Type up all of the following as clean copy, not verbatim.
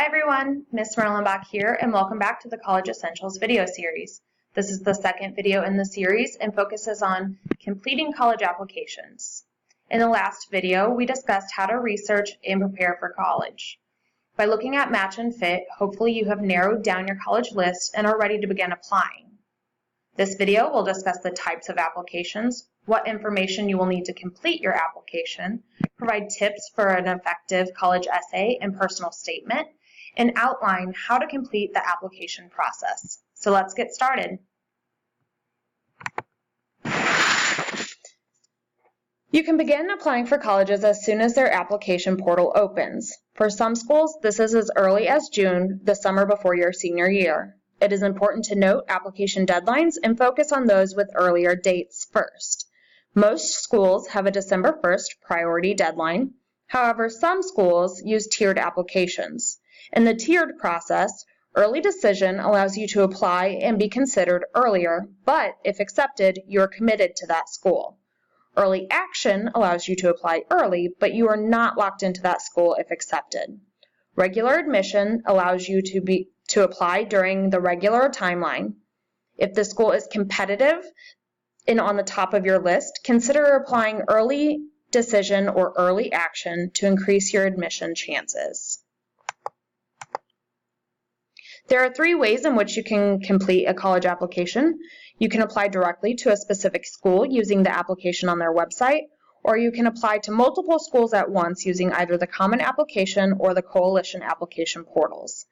Hi everyone, Ms. Merlenbach here, and welcome back to the College Essentials video series. This is the second video in the series and focuses on completing college applications. In the last video, we discussed how to research and prepare for college. By looking at Match and Fit, hopefully you have narrowed down your college list and are ready to begin applying. This video will discuss the types of applications, what information you will need to complete your application, provide tips for an effective college essay and personal statement, and outline how to complete the application process. So let's get started. You can begin applying for colleges as soon as their application portal opens. For some schools, this is as early as June, the summer before your senior year. It is important to note application deadlines and focus on those with earlier dates first. Most schools have a December 1st priority deadline. However, some schools use tiered applications. In the tiered process, early decision allows you to apply and be considered earlier, but if accepted, you are committed to that school. Early action allows you to apply early, but you are not locked into that school if accepted. Regular admission allows you to apply during the regular timeline. If the school is competitive and on the top of your list, consider applying early decision or early action to increase your admission chances. There are 3 ways in which you can complete a college application. You can apply directly to a specific school using the application on their website, or you can apply to multiple schools at once using either the Common Application or the Coalition application portals.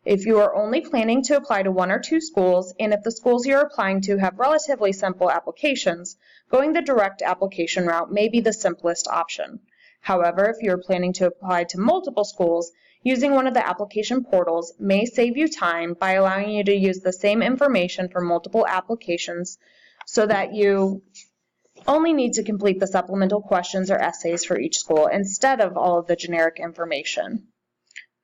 If you are only planning to apply to 1 or 2 schools, and if the schools you're applying to have relatively simple applications, going the direct application route may be the simplest option. However, if you're planning to apply to multiple schools, using one of the application portals may save you time by allowing you to use the same information for multiple applications so that you only need to complete the supplemental questions or essays for each school instead of all of the generic information.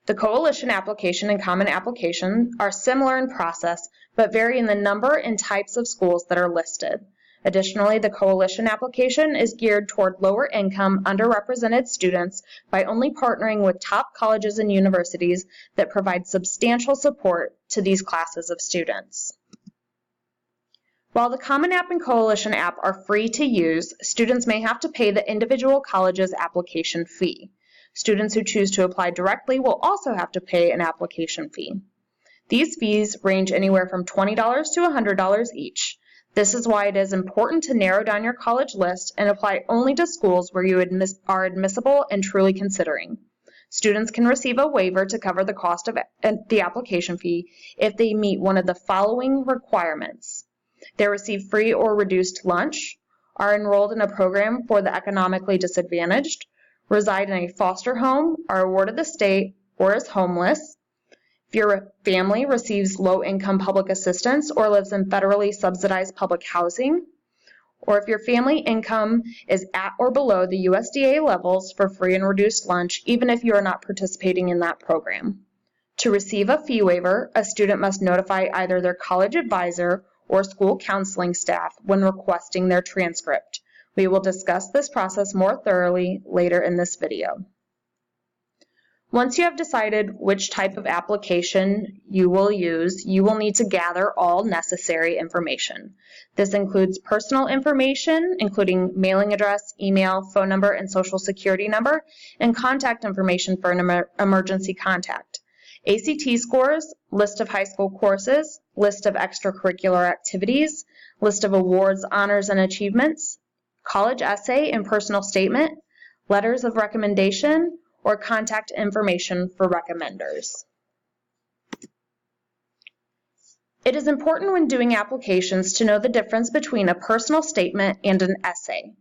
The Coalition application and Common application are similar in process, but vary in the number and types of schools that are listed. Additionally, the Coalition application is geared toward lower income, underrepresented students by only partnering with top colleges and universities that provide substantial support to these classes of students. While the Common App and Coalition app are free to use, students may have to pay the individual college's application fee. Students who choose to apply directly will also have to pay an application fee. These fees range anywhere from $20 to $100 each. This is why it is important to narrow down your college list and apply only to schools where you are admissible and truly considering. Students can receive a waiver to cover the cost of the application fee if they meet one of the following requirements. They receive free or reduced lunch, are enrolled in a program for the economically disadvantaged, reside in a foster home, are a ward of the state, or is homeless. If your family receives low-income public assistance or lives in federally subsidized public housing, or if your family income is at or below the USDA levels for free and reduced lunch, even if you are not participating in that program. To receive a fee waiver, a student must notify either their college advisor or school counseling staff when requesting their transcript. We will discuss this process more thoroughly later in this video. Once you have decided which type of application you will use, you will need to gather all necessary information. This includes personal information, including mailing address, email, phone number, and social security number, and contact information for an emergency contact. ACT scores, list of high school courses, list of extracurricular activities, list of awards, honors, and achievements, college essay and personal statement, letters of recommendation, or contact information for recommenders. It is important when doing applications to know the difference between a personal statement and an essay.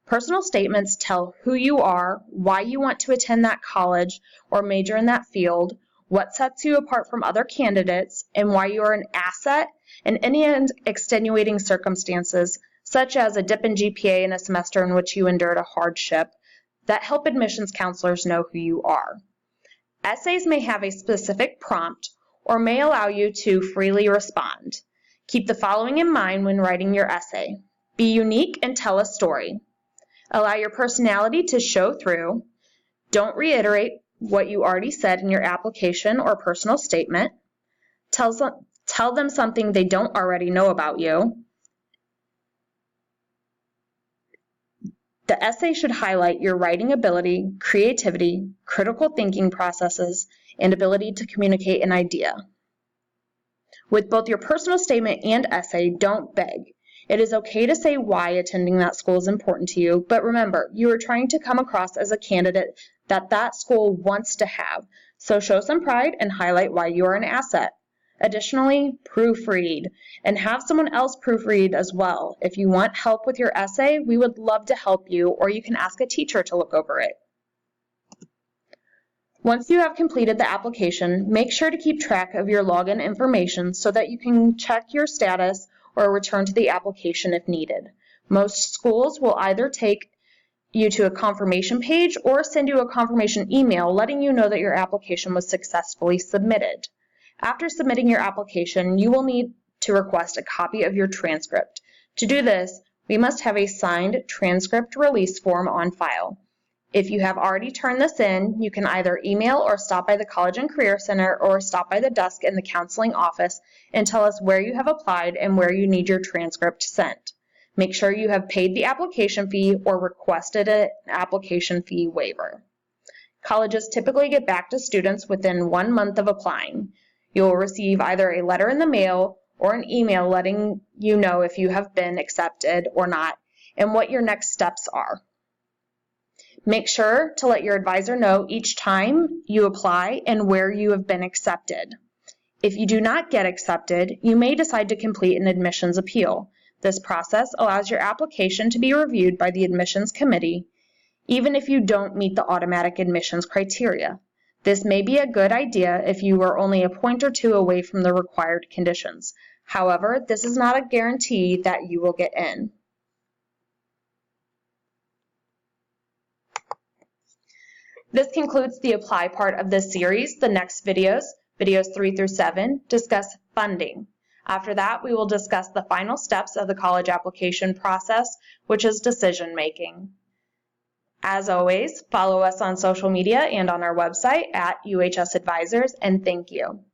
Personal statements tell who you are, why you want to attend that college or major in that field, what sets you apart from other candidates, and why you are an asset in any extenuating circumstances, such as a dip in GPA in a semester in which you endured a hardship, that help admissions counselors know who you are. Essays may have a specific prompt or may allow you to freely respond. Keep the following in mind when writing your essay. Be unique and tell a story. Allow your personality to show through. Don't reiterate what you already said in your application or personal statement. Tell them something they don't already know about you. The essay should highlight your writing ability, creativity, critical thinking processes, and ability to communicate an idea. With both your personal statement and essay, don't beg. It is okay to say why attending that school is important to you, but remember, you are trying to come across as a candidate that school wants to have, so show some pride and highlight why you are an asset. Additionally, proofread, and have someone else proofread as well. If you want help with your essay, we would love to help you, or you can ask a teacher to look over it. Once you have completed the application, make sure to keep track of your login information so that you can check your status or return to the application if needed. Most schools will either take you to a confirmation page or send you a confirmation email letting you know that your application was successfully submitted. After submitting your application, you will need to request a copy of your transcript. To do this, we must have a signed transcript release form on file. If you have already turned this in, you can either email or stop by the College and Career Center or stop by the desk in the counseling office and tell us where you have applied and where you need your transcript sent. Make sure you have paid the application fee or requested an application fee waiver. Colleges typically get back to students within 1 month of applying. You will receive either a letter in the mail or an email letting you know if you have been accepted or not and what your next steps are. Make sure to let your advisor know each time you apply and where you have been accepted. If you do not get accepted, you may decide to complete an admissions appeal. This process allows your application to be reviewed by the admissions committee, even if you don't meet the automatic admissions criteria. This may be a good idea if you are only a point or two away from the required conditions. However, this is not a guarantee that you will get in. This concludes the apply part of this series. The next videos 3 through 7, discuss funding. After that, we will discuss the final steps of the college application process, which is decision making. As always, follow us on social media and on our website at UHS Advisors, and thank you.